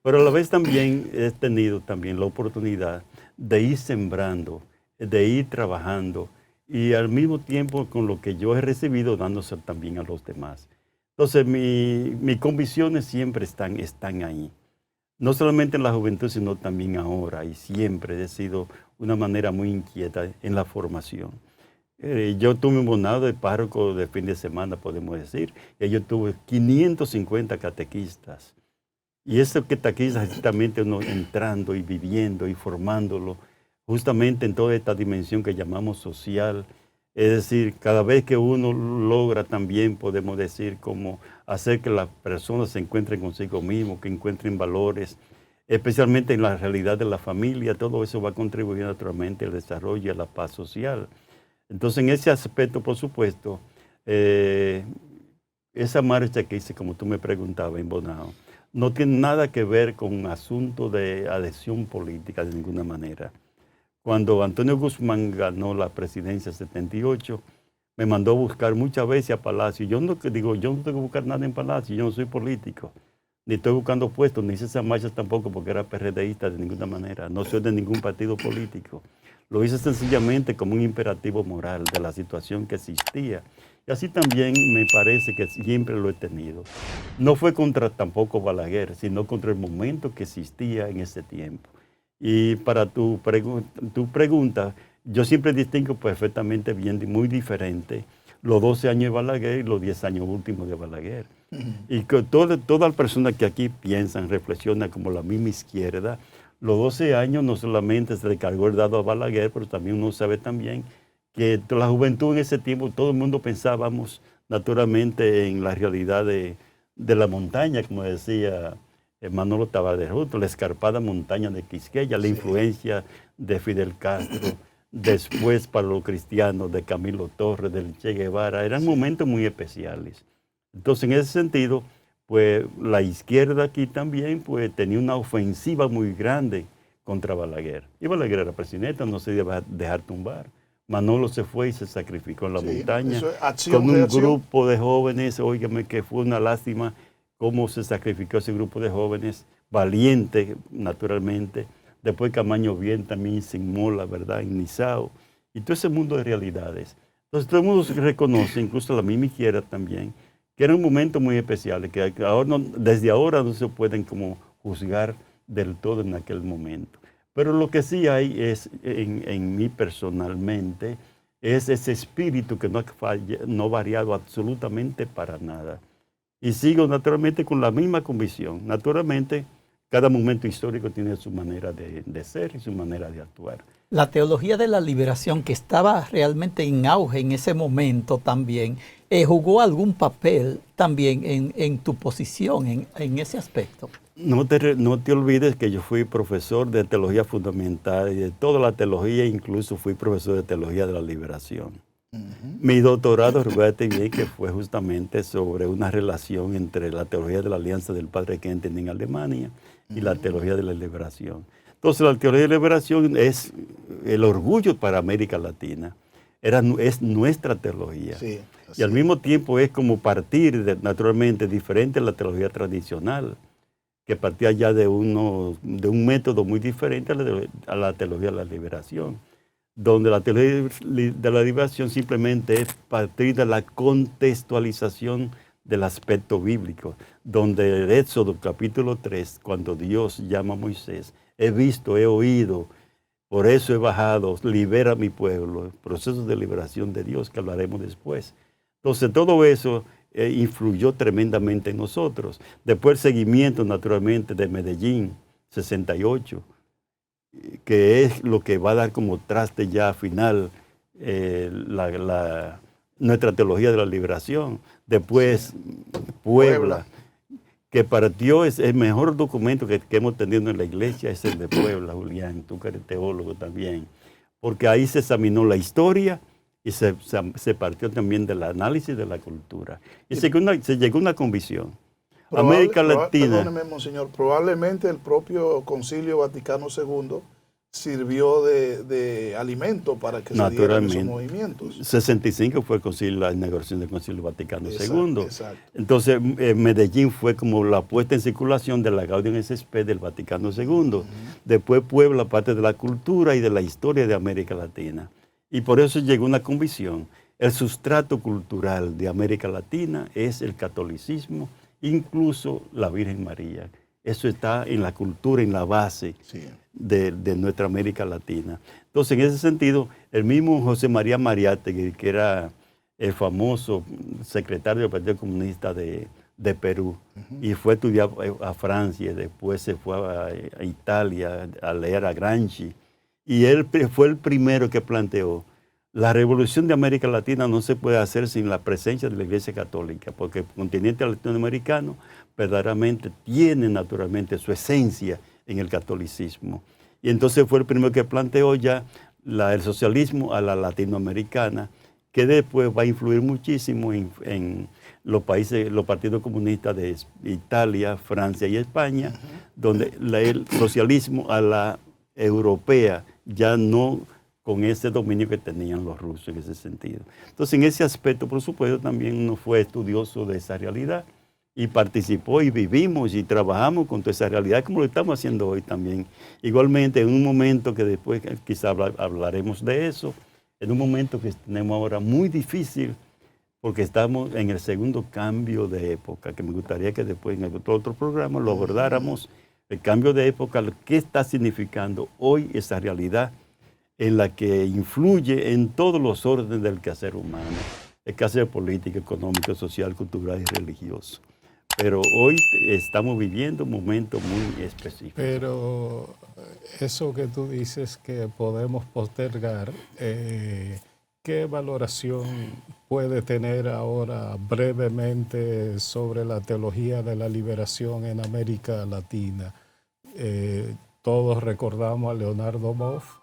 Pero a la vez también he tenido también la oportunidad de ir sembrando, de ir trabajando y al mismo tiempo con lo que yo he recibido dándose también a los demás. Entonces, mis convicciones siempre están ahí. No solamente en la juventud, sino también ahora. Y siempre he sido una manera muy inquieta en la formación. Yo tuve un bonado de párroco de fin de semana, podemos decir. Y yo tuve 550 catequistas. Y esos catequistas, justamente uno entrando y viviendo y formándolo, justamente en toda esta dimensión que llamamos social. Es decir, cada vez que uno logra también, podemos decir, como hacer que las personas se encuentren consigo mismos, que encuentren valores, especialmente en la realidad de la familia, todo eso va a contribuir naturalmente al desarrollo y a la paz social. Entonces, en ese aspecto, por supuesto, esa marcha que hice, como tú me preguntabas, en Bonao, no tiene nada que ver con un asunto de adhesión política de ninguna manera. Cuando Antonio Guzmán ganó la presidencia en 78, me mandó a buscar muchas veces a Palacio. Yo no tengo que buscar nada en Palacio, yo no soy político, ni estoy buscando puestos, ni hice esas marchas tampoco porque era PRDista de ninguna manera, no soy de ningún partido político. Lo hice sencillamente como un imperativo moral de la situación que existía. Y así también me parece que siempre lo he tenido. No fue contra tampoco Balaguer, sino contra el momento que existía en ese tiempo. Y para tu pregunta, yo siempre distingo perfectamente bien, muy diferente, los 12 años de Balaguer y los 10 años últimos de Balaguer. Y que todas las personas que aquí piensan, reflexionan como la misma izquierda, los 12 años no solamente se le cargó el dado a Balaguer, pero también uno sabe también que la juventud en ese tiempo, todo el mundo pensábamos naturalmente en la realidad de la montaña, como decía Manolo Tavares Ruto, la escarpada montaña de Quisqueya, la influencia de Fidel Castro, después para los cristianos de Camilo Torres, del Che Guevara, eran momentos muy especiales. Entonces, en ese sentido, pues la izquierda aquí también pues, tenía una ofensiva muy grande contra Balaguer. Y Balaguer era presidente, no se iba a dejar tumbar. Manolo se fue y se sacrificó en la montaña con un grupo de jóvenes, óigame que fue una lástima cómo se sacrificó ese grupo de jóvenes, valiente naturalmente. Después Camaño Bien también se inmola, ¿verdad? En Nizao. Y todo ese mundo de realidades. Entonces todo el mundo se reconoce, incluso la misma izquierda también, que era un momento muy especial, que ahora desde ahora no se pueden como juzgar del todo en aquel momento. Pero lo que sí hay es, en mí personalmente, es ese espíritu que no ha variado absolutamente para nada. Y sigo naturalmente con la misma convicción. Naturalmente, cada momento histórico tiene su manera de ser y su manera de actuar. La teología de la liberación, que estaba realmente en auge en ese momento también, ¿jugó algún papel también en tu posición en ese aspecto? No te olvides que yo fui profesor de teología fundamental y de toda la teología, incluso fui profesor de teología de la liberación. Mi doctorado, recuérdate bien, que fue justamente sobre una relación entre la teología de la alianza del Padre Kenten en Alemania y la teología de la liberación. Entonces, la teología de la liberación es el orgullo para América Latina. Es nuestra teología. Sí, y al mismo tiempo es como partir, naturalmente, diferente a la teología tradicional, que partía ya de un método muy diferente a la teología de la liberación, donde la teología de la liberación simplemente es partir de la contextualización del aspecto bíblico, donde el Éxodo capítulo 3, cuando Dios llama a Moisés, he visto, he oído, por eso he bajado, libera a mi pueblo, el proceso de liberación de Dios que hablaremos después. Entonces todo eso influyó tremendamente en nosotros. Después el seguimiento naturalmente de Medellín, 68, que es lo que va a dar como traste ya final nuestra teología de la liberación. Después Puebla, que partió es el mejor documento que hemos tenido en la iglesia, es el de Puebla, Julián, tú que eres teólogo también, porque ahí se examinó la historia y se partió también del análisis de la cultura. Y se llegó a una convicción. América Latina. Perdóneme, monseñor, probablemente el propio Concilio Vaticano II sirvió de alimento para que se dieran esos movimientos. 65 fue la inauguración del Concilio Vaticano II. Exacto. Entonces, Medellín fue como la puesta en circulación de la Gaudium et Spes del Vaticano II. Después Puebla, parte de la cultura y de la historia de América Latina. Y por eso llegó una convicción el sustrato cultural de América Latina es el catolicismo, incluso la Virgen María. Eso está en la cultura, en la base de nuestra América Latina. Entonces, en ese sentido, el mismo José María Mariátegui, que era el famoso secretario del Partido Comunista de Perú, y fue a estudiar a Francia, después se fue a Italia a leer a Gramsci, y él fue el primero que planteó: la revolución de América Latina no se puede hacer sin la presencia de la Iglesia Católica, porque el continente latinoamericano verdaderamente tiene naturalmente su esencia en el catolicismo. Y entonces fue el primero que planteó ya el socialismo a la latinoamericana, que después va a influir muchísimo en los países, los partidos comunistas de Italia, Francia y España, donde el socialismo a la europea, ya no con ese dominio que tenían los rusos en ese sentido. Entonces, en ese aspecto, por supuesto, también uno fue estudioso de esa realidad y participó y vivimos y trabajamos con toda esa realidad, como lo estamos haciendo hoy también. Igualmente, en un momento que después quizá hablaremos de eso, en un momento que tenemos ahora muy difícil, porque estamos en el segundo cambio de época, que me gustaría que después en otro programa lo abordáramos, el cambio de época, qué está significando hoy esa realidad en la que influye en todos los órdenes del quehacer humano, el quehacer político, económico, social, cultural y religioso. Pero hoy estamos viviendo un momento muy específico. Pero eso que tú dices que podemos postergar, ¿qué valoración puede tener ahora brevemente sobre la teología de la liberación en América Latina? Todos recordamos a Leonardo Boff,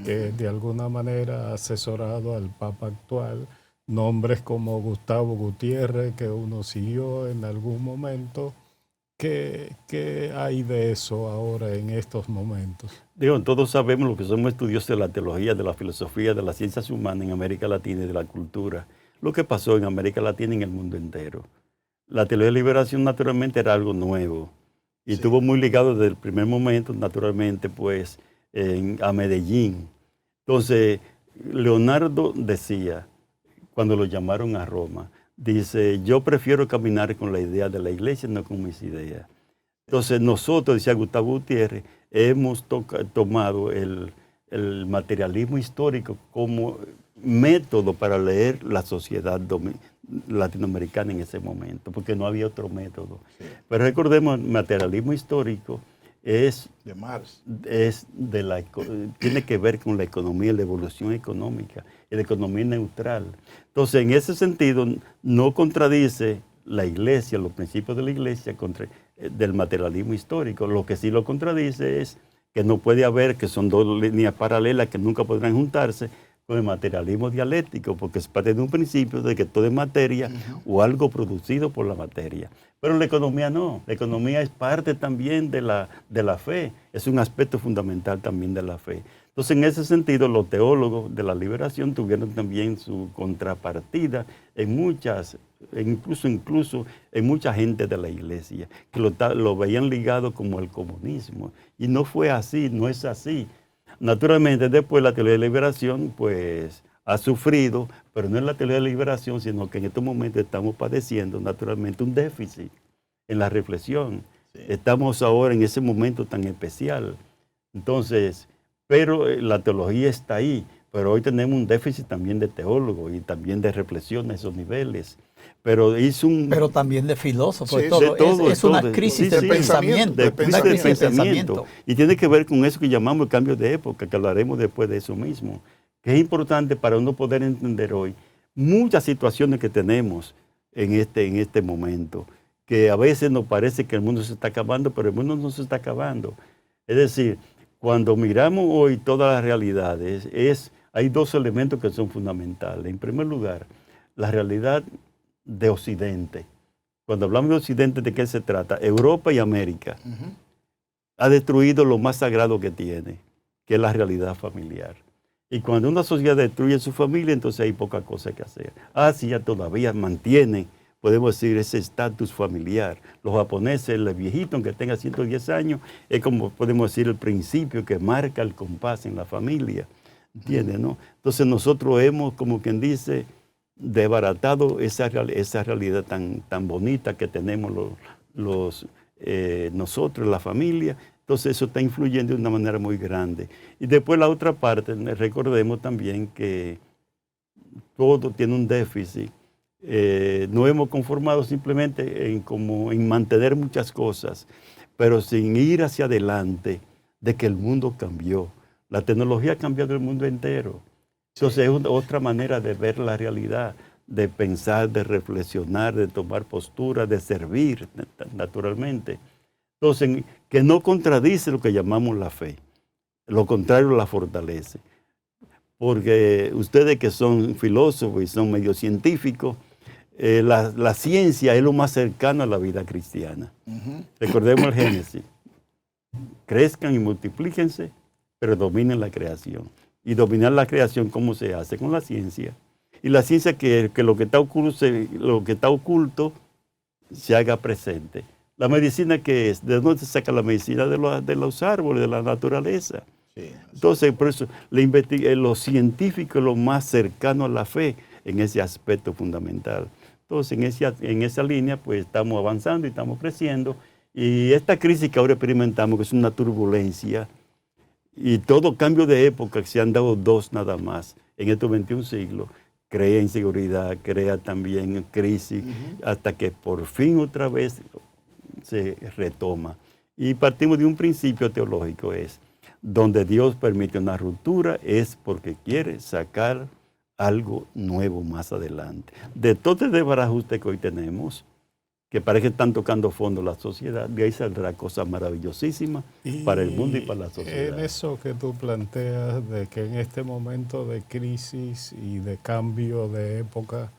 que de alguna manera ha asesorado al Papa actual, nombres como Gustavo Gutiérrez, que uno siguió en algún momento. ¿Qué hay de eso ahora en estos momentos? Digo, todos sabemos lo que somos estudiosos de la teología, de la filosofía, de las ciencias humanas en América Latina y de la cultura, lo que pasó en América Latina y en el mundo entero. La teología de liberación naturalmente era algo nuevo y estuvo muy ligado desde el primer momento, naturalmente, pues, a Medellín. Entonces, Leonardo decía, cuando lo llamaron a Roma, dice: yo prefiero caminar con la idea de la iglesia, no con mis ideas. Entonces, nosotros, decía Gustavo Gutiérrez, hemos tomado el materialismo histórico como método para leer la sociedad latinoamericana en ese momento, porque no había otro método. Sí. Pero recordemos, el materialismo histórico es de Marx. Tiene que ver con la economía, la evolución económica, y la economía neutral. Entonces, en ese sentido, no contradice la iglesia, los principios de la iglesia del materialismo histórico. Lo que sí lo contradice es que no puede haber, que son dos líneas paralelas que nunca podrán juntarse, con el materialismo dialéctico, porque es parte de un principio de que todo es materia o algo producido por la materia. Pero la economía no, la economía es parte también de la fe, es un aspecto fundamental también de la fe. Entonces, en ese sentido, los teólogos de la liberación tuvieron también su contrapartida en incluso en mucha gente de la iglesia, que lo veían ligado como el comunismo. Y no fue así, no es así. Naturalmente, después la teología de la liberación, pues, ha sufrido, pero no es la teología de la liberación, sino que en estos momentos estamos padeciendo, naturalmente, un déficit en la reflexión. Sí. Estamos ahora en ese momento tan especial. Entonces, pero la teología está ahí, pero hoy tenemos un déficit también de teólogos y también de reflexión a esos niveles. Pero también de filósofos, sí, todo. Es una crisis de pensamiento. De pensamiento. Y tiene que ver con eso que llamamos el cambio de época, que hablaremos después de eso mismo, que es importante para uno poder entender hoy muchas situaciones que tenemos en este momento, que a veces nos parece que el mundo se está acabando, pero el mundo no se está acabando. Es decir, cuando miramos hoy todas las realidades, hay dos elementos que son fundamentales. En primer lugar, la realidad de Occidente. Cuando hablamos de Occidente, ¿de qué se trata? Europa y América ha destruido lo más sagrado que tiene, que es la realidad familiar. Y cuando una sociedad destruye su familia, entonces hay poca cosa que hacer. Asia todavía mantiene, podemos decir, ese estatus familiar. Los japoneses, el viejito, aunque tenga 110 años, es como podemos decir el principio que marca el compás en la familia. ¿Entiendes, no? Entonces nosotros hemos, como quien dice, desbaratado esa realidad tan bonita que tenemos nosotros, la familia. Entonces eso está influyendo de una manera muy grande. Y después la otra parte, recordemos también que todo tiene un déficit. No hemos conformado simplemente en mantener muchas cosas, pero sin ir hacia adelante de que el mundo cambió. La tecnología ha cambiado el mundo entero. Entonces es otra manera de ver la realidad, de pensar, de reflexionar, de tomar postura, de servir naturalmente. Entonces, que no contradice lo que llamamos la fe. Lo contrario la fortalece. Porque ustedes que son filósofos y son medio científicos, la ciencia es lo más cercano a la vida cristiana. Recordemos el Génesis. Crezcan y multiplíquense, pero dominen la creación. Y dominar la creación, ¿cómo se hace? Con la ciencia. Y la ciencia que lo que está oculto se haga presente. La medicina, ¿qué es? ¿De dónde se saca la medicina? De los árboles, de la naturaleza. Sí. Entonces, por eso, lo científico es lo más cercano a la fe en ese aspecto fundamental. Entonces, en esa línea, pues estamos avanzando y estamos creciendo. Y esta crisis que ahora experimentamos, que es una turbulencia, y todo cambio de época, que se han dado dos nada más en estos 21 siglos, crea inseguridad, crea también crisis, hasta que por fin otra vez se retoma. Y partimos de un principio teológico, es donde Dios permite una ruptura, es porque quiere sacar algo nuevo más adelante. De todo el desbarajuste que hoy tenemos, que parece que están tocando fondo la sociedad, de ahí saldrá cosas maravillosísimas para el mundo y para la sociedad. En eso que tú planteas, de que en este momento de crisis y de cambio de época,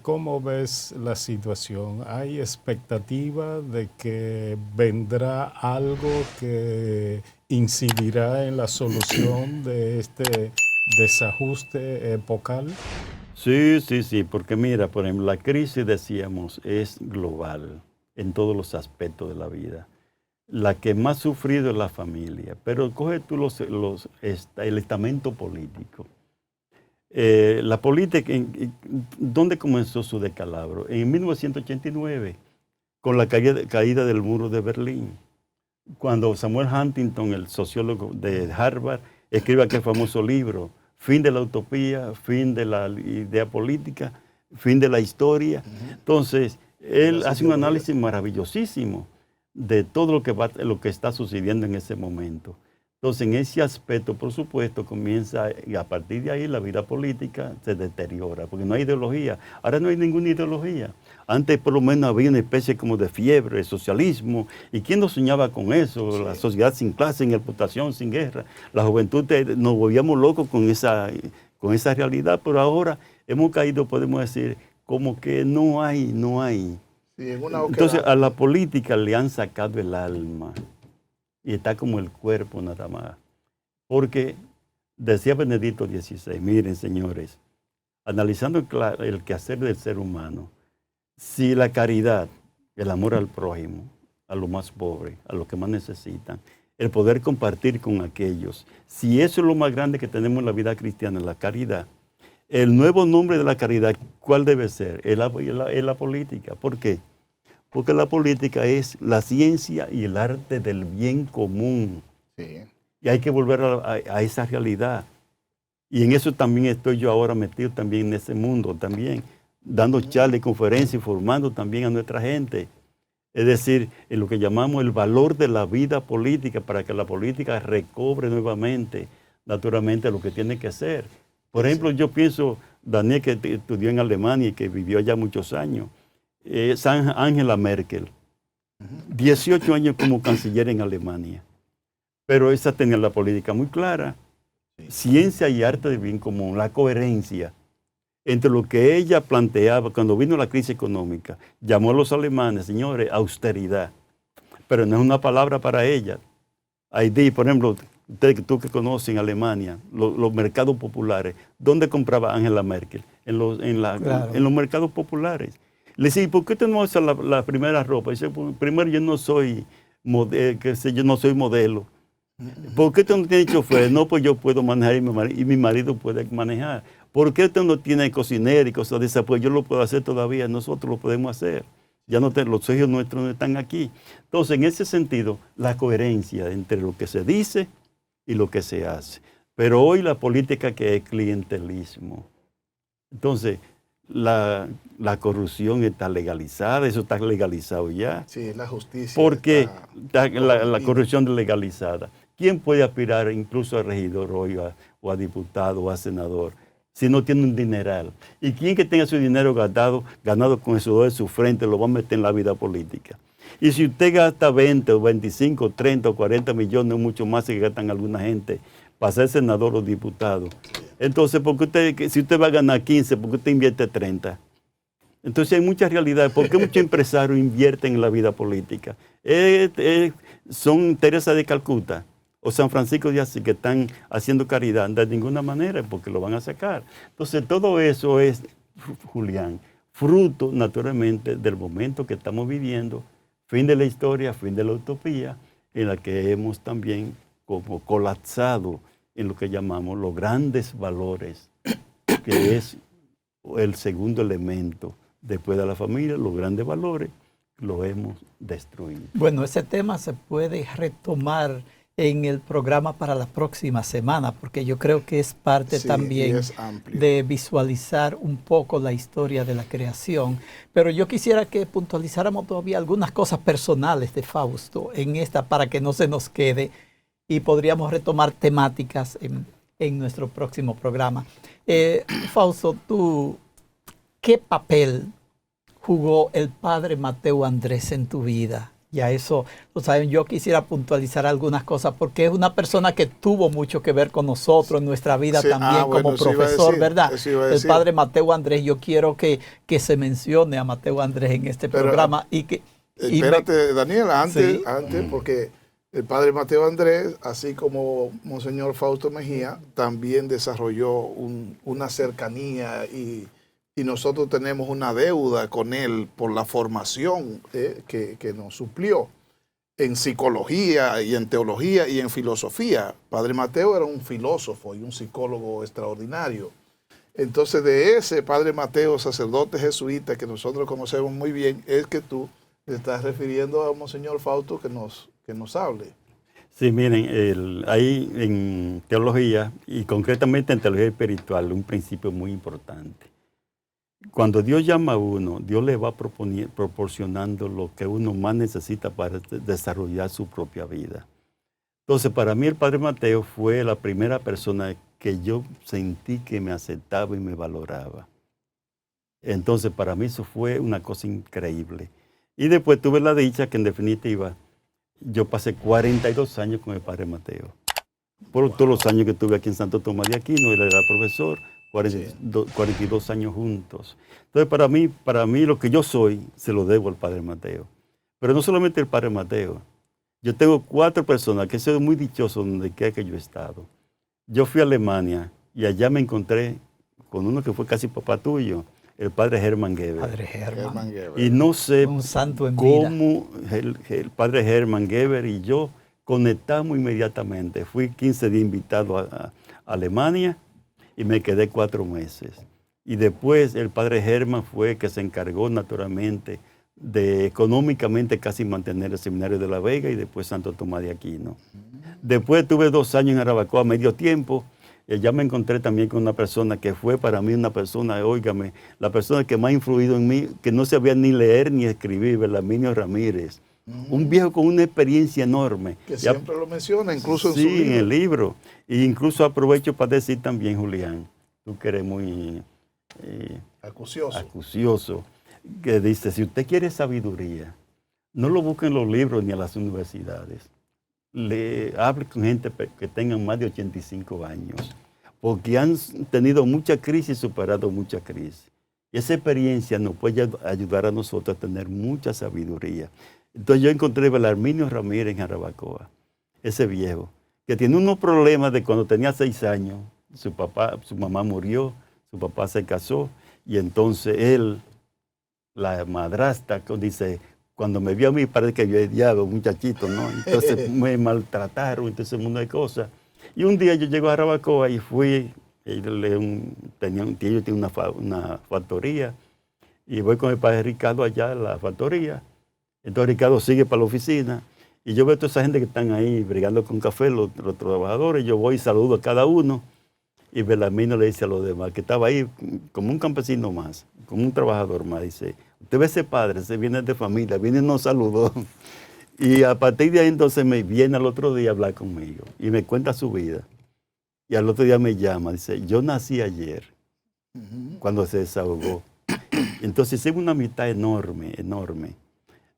¿cómo ves la situación? ¿Hay expectativa de que vendrá algo que incidirá en la solución de este desajuste epocal? Sí, porque mira, por ejemplo, la crisis, decíamos, es global en todos los aspectos de la vida. La que más ha sufrido es la familia, pero coge tú el estamento político. La política, ¿dónde comenzó su descalabro? En 1989, con la caída del muro de Berlín, cuando Samuel Huntington, el sociólogo de Harvard, escribe aquel famoso libro, Fin de la utopía, fin de la idea política, fin de la historia. Entonces, él hace un análisis maravillosísimo de todo lo que está sucediendo en ese momento. Entonces, en ese aspecto, por supuesto, comienza, y a partir de ahí la vida política se deteriora, porque no hay ideología. Ahora no hay ninguna ideología. Antes por lo menos había una especie como de fiebre, de socialismo, y ¿quién no soñaba con eso? Sí. La sociedad sin clase, sin explotación, sin guerra. La juventud nos volvíamos locos con esa realidad, pero ahora hemos caído, podemos decir, como que no hay. Sí, entonces a la política le han sacado el alma. Y está como el cuerpo nada más. Porque decía Benedicto XVI, miren señores, analizando el quehacer del ser humano, si la caridad, el amor al prójimo, a los más pobres, a los que más necesitan, el poder compartir con aquellos, si eso es lo más grande que tenemos en la vida cristiana, la caridad, el nuevo nombre de la caridad, ¿cuál debe ser? Es la política. ¿Por qué? Porque la política es la ciencia y el arte del bien común. Sí. Y hay que volver a esa realidad. Y en eso también estoy yo ahora metido también en ese mundo, también dando charlas y conferencias, informando también a nuestra gente. Es decir, en lo que llamamos el valor de la vida política, para que la política recobre nuevamente, naturalmente, lo que tiene que ser. Por ejemplo, yo pienso, Daniel, que estudió en Alemania y que vivió allá muchos años, Angela Merkel, 18 años como canciller en Alemania, pero esa tenía la política muy clara, ciencia y arte del bien común, la coherencia entre lo que ella planteaba cuando vino la crisis económica, llamó a los alemanes, señores, austeridad, pero no es una palabra para ella. Ahí, por ejemplo, tú que conoces en Alemania, los mercados populares, ¿dónde compraba Angela Merkel? En los mercados populares. Le decía, ¿por qué usted no usa la primera ropa? Dice, primero yo no soy modelo. ¿Por qué usted no tiene chofer? No, pues yo puedo manejar y mi marido puede manejar. ¿Por qué usted no tiene cocinero y cosas de esas? Pues yo lo puedo hacer todavía, nosotros lo podemos hacer. Ya no los hijos nuestros no están aquí. Entonces, en ese sentido, la coherencia entre lo que se dice y lo que se hace. Pero hoy la política que es clientelismo. Entonces, la corrupción está legalizada, eso está legalizado ya. Sí, la justicia. Porque la corrupción es legalizada. ¿Quién puede aspirar incluso a regidor o a diputado o a senador si no tiene un dineral? ¿Y quién que tenga su dinero ganado con el sudor de su frente lo va a meter en la vida política? Y si usted gasta 20 o 25, 30 o 40 millones, mucho más que gastan alguna gente para ser senador o diputado, entonces, si usted va a ganar 15, ¿por qué usted invierte 30? Entonces hay muchas realidades. ¿Por qué muchos empresarios invierten en la vida política? Son Teresa de Calcuta o San Francisco de Asís que están haciendo caridad. De ninguna manera, porque lo van a sacar. Entonces todo eso es, Julián, fruto naturalmente del momento que estamos viviendo, fin de la historia, fin de la utopía, en la que hemos también como colapsado en lo que llamamos los grandes valores, que es el segundo elemento. Después de la familia, los grandes valores los hemos destruido. Bueno, ese tema se puede retomar en el programa para la próxima semana, porque yo creo que es parte también de visualizar un poco la historia de la creación. Pero yo quisiera que puntualizáramos todavía algunas cosas personales de Fausto en esta, para que no se nos quede, y podríamos retomar temáticas en nuestro próximo programa. Fausto, ¿qué papel jugó el padre Mateo Andrés en tu vida? Ya eso lo saben. Yo quisiera puntualizar algunas cosas porque es una persona que tuvo mucho que ver con nosotros en nuestra vida también como profesor, ¿verdad? El padre Mateo Andrés, yo quiero que se mencione a Mateo Andrés en este programa. Espérate, Daniel, antes, porque el padre Mateo Andrés, así como Monseñor Fausto Mejía, también desarrolló una cercanía y nosotros tenemos una deuda con él por la formación que nos suplió en psicología y en teología y en filosofía. Padre Mateo era un filósofo y un psicólogo extraordinario. Entonces, de ese Padre Mateo, sacerdote jesuita que nosotros conocemos muy bien, es que tú te estás refiriendo a Monseñor Fausto que nos hable. Sí, miren, hay en teología y concretamente en teología espiritual un principio muy importante. Cuando Dios llama a uno, Dios le va proporcionando lo que uno más necesita para desarrollar su propia vida. Entonces, para mí el Padre Mateo fue la primera persona que yo sentí que me aceptaba y me valoraba. Entonces, para mí eso fue una cosa increíble. Y después tuve la dicha que, en definitiva, yo pasé 42 años con el Padre Mateo. Por todos los años que estuve aquí en Santo Tomás de Aquino, él era profesor, 42 años juntos. Entonces, para mí lo que yo soy, se lo debo al Padre Mateo. Pero no solamente el Padre Mateo. Yo tengo 4 personas que soy muy dichoso donde quiera que yo he estado. Yo fui a Alemania y allá me encontré con uno que fue casi papá tuyo, el Padre Hermann Geber. Padre Hermann. Y no sé un santo en cómo el Padre Hermann Geber y yo conectamos inmediatamente. Fui 15 días invitado a Alemania y me quedé 4 meses. Y después el Padre Hermann fue que se encargó naturalmente de económicamente casi mantener el Seminario de La Vega y después Santo Tomás de Aquino. Después tuve 2 años en Jarabacoa, medio tiempo. Ya me encontré también con una persona que fue para mí una persona, óigame, la persona que más ha influido en mí, que no sabía ni leer ni escribir, Belarminio Ramírez. Un viejo con una experiencia enorme. Que siempre lo menciona, incluso en su libro. Sí, en el libro. E incluso aprovecho para decir también, Julián, tú que eres muy acucioso, que dice, si usted quiere sabiduría, no lo busque en los libros ni a las universidades. Hable con gente que tengan más de 85 años, porque han tenido mucha crisis y superado mucha crisis. Y esa experiencia nos puede ayudar a nosotros a tener mucha sabiduría. Entonces yo encontré a Belarminio Ramírez en Jarabacoa, ese viejo, que tiene unos problemas de cuando tenía 6 años. Su mamá murió, su papá se casó, y entonces él, la madrastra, dice, cuando me vio a mí parece que yo odiaba un muchachito, ¿no? Entonces me maltrataron, entonces un mundo de cosas. Y un día yo llego a Jarabacoa y fui Ellos tienen una factoría. Y voy con el padre Ricardo allá a la factoría. Entonces Ricardo sigue para la oficina. Y yo veo a toda esa gente que están ahí brigando con café, los trabajadores. Yo voy y saludo a cada uno. Y Belarmino le dice a los demás, que estaba ahí como un campesino más, como un trabajador más. Dice, usted ve ese padre, se viene de familia, viene y nos saludó. Y a partir de ahí entonces me viene al otro día a hablar conmigo. Y me cuenta su vida. Y al otro día me llama, dice, yo nací ayer, cuando se desahogó. Entonces es una amistad enorme, enorme.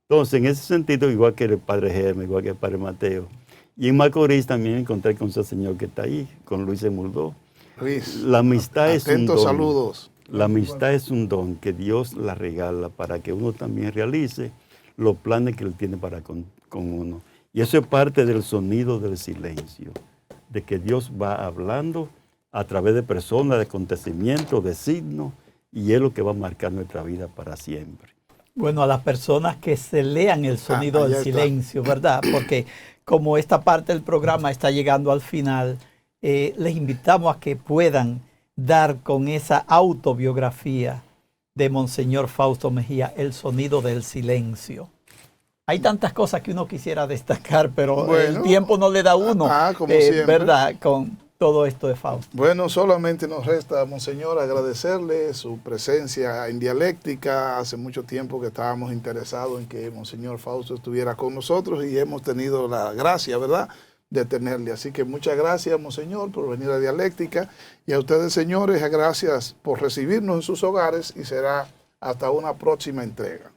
Entonces, en ese sentido, igual que el padre Germán, igual que el padre Mateo. Y en Macorís también encontré con ese señor que está ahí, con Luis Emuldó. Luis, la amistad es un don. Saludos. La amistad es un don que Dios la regala para que uno también realice los planes que Él tiene para con uno. Y eso es parte del sonido del silencio, de que Dios va hablando a través de personas, de acontecimientos, de signos, y es lo que va a marcar nuestra vida para siempre. Bueno, a las personas que se lean el sonido del silencio, ¿verdad? Porque como esta parte del programa está llegando al final, les invitamos a que puedan dar con esa autobiografía de Monseñor Fausto Mejía, El sonido del silencio. Hay tantas cosas que uno quisiera destacar, pero bueno, el tiempo no le da a uno, como siempre, ¿verdad? Con todo esto de Fausto. Bueno, solamente nos resta, Monseñor, agradecerle su presencia en Dialéctica. Hace mucho tiempo que estábamos interesados en que Monseñor Fausto estuviera con nosotros y hemos tenido la gracia, ¿verdad?, de tenerle. Así que muchas gracias, Monseñor, por venir a Dialéctica. Y a ustedes, señores, gracias por recibirnos en sus hogares y será hasta una próxima entrega.